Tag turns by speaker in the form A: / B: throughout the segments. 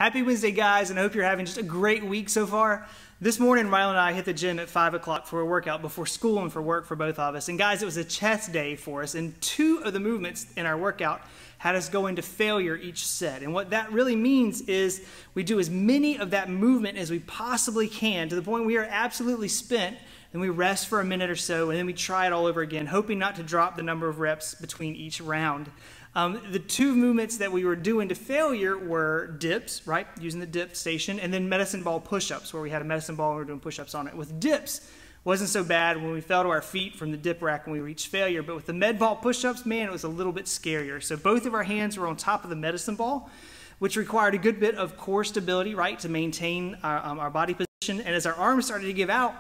A: Happy Wednesday, guys, and I hope you're having just a great week so far. This morning, Rylan and I hit the gym at 5 o'clock for a workout before school and for work for both of us. And guys, it was a chest day for us, and 2 of the movements in our workout had us go into failure each set. And what that really means is we do as many of that movement as we possibly can to the point we are absolutely spent, and we rest for a minute or so, and then we try it all over again, hoping not to drop the number of reps between each round. The 2 movements that we were doing to failure were dips, right, using the dip station, and then medicine ball push-ups, where we had a medicine ball and we were doing push-ups on it. With dips, wasn't so bad when we fell to our feet from the dip rack and we reached failure, but with the med ball push-ups, man, it was a little bit scarier. So both of our hands were on top of the medicine ball, which required a good bit of core stability, right, to maintain our body position. And as our arms started to give out,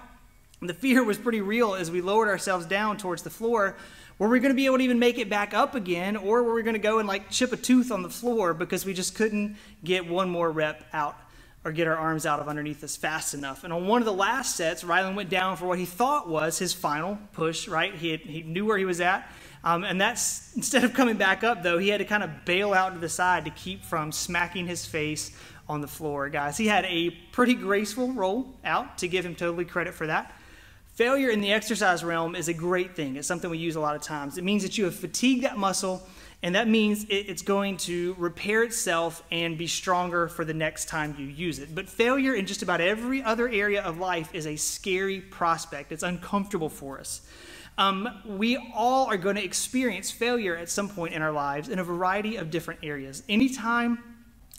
A: the fear was pretty real as we lowered ourselves down towards the floor. Were we going to be able to even make it back up again, or were we going to go and like chip a tooth on the floor because we just couldn't get one more rep out or get our arms out of underneath us fast enough? And on one of the last sets, Rylan went down for what he thought was his final push, right? He knew where he was at. And that's, instead of coming back up though, he had to kind of bail out to the side to keep from smacking his face on the floor, guys. He had a pretty graceful roll out, to give him totally credit for that. Failure in the exercise realm is a great thing. It's something we use a lot of times. It means that you have fatigued that muscle, and that means it's going to repair itself and be stronger for the next time you use it. But failure in just about every other area of life is a scary prospect. It's uncomfortable for us. We all are going to experience failure at some point in our lives in a variety of different areas. Anytime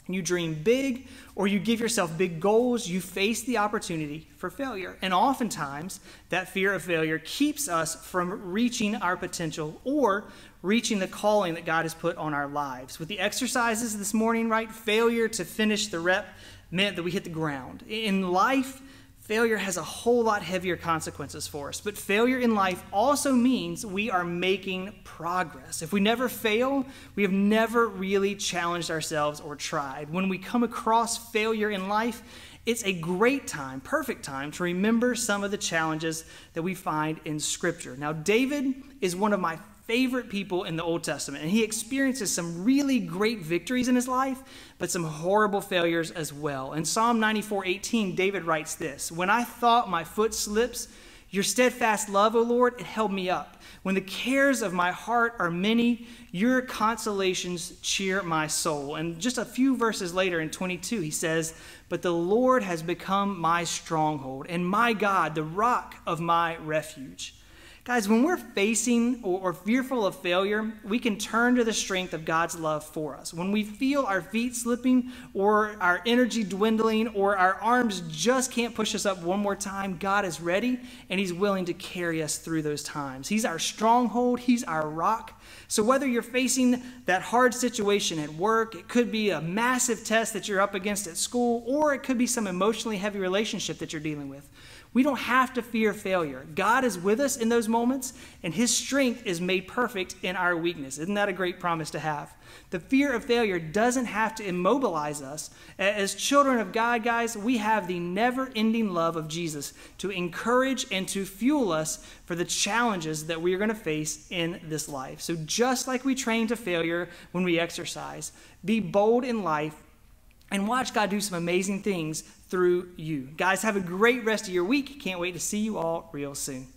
A: you dream big or you give yourself big goals, you face the opportunity for failure. And oftentimes, that fear of failure keeps us from reaching our potential or reaching the calling that God has put on our lives. With the exercises this morning, right, failure to finish the rep meant that we hit the ground. In life, failure has a whole lot heavier consequences for us, but failure in life also means we are making progress. If we never fail, we have never really challenged ourselves or tried. When we come across failure in life, it's a great time, perfect time, to remember some of the challenges that we find in Scripture. Now, David is one of my favorite people in the Old Testament, and he experiences some really great victories in his life, but some horrible failures as well. In Psalm 94:18, David writes this: "When I thought my foot slips, your steadfast love, O Lord, it held me up. When the cares of my heart are many, your consolations cheer my soul." And just a few verses later in 22, he says, "But the Lord has become my stronghold, and my God, the rock of my refuge." Guys, when we're facing or fearful of failure, we can turn to the strength of God's love for us. When we feel our feet slipping or our energy dwindling or our arms just can't push us up one more time, God is ready and He's willing to carry us through those times. He's our stronghold. He's our rock. So whether you're facing that hard situation at work, it could be a massive test that you're up against at school, or it could be some emotionally heavy relationship that you're dealing with, we don't have to fear failure. God is with us in those moments, and His strength is made perfect in our weakness. Isn't that a great promise to have? The fear of failure doesn't have to immobilize us. As children of God, guys, we have the never-ending love of Jesus to encourage and to fuel us for the challenges that we are going to face in this life. So just like we train to failure when we exercise, be bold in life and watch God do some amazing things through you. Guys, have a great rest of your week. Can't wait to see you all real soon.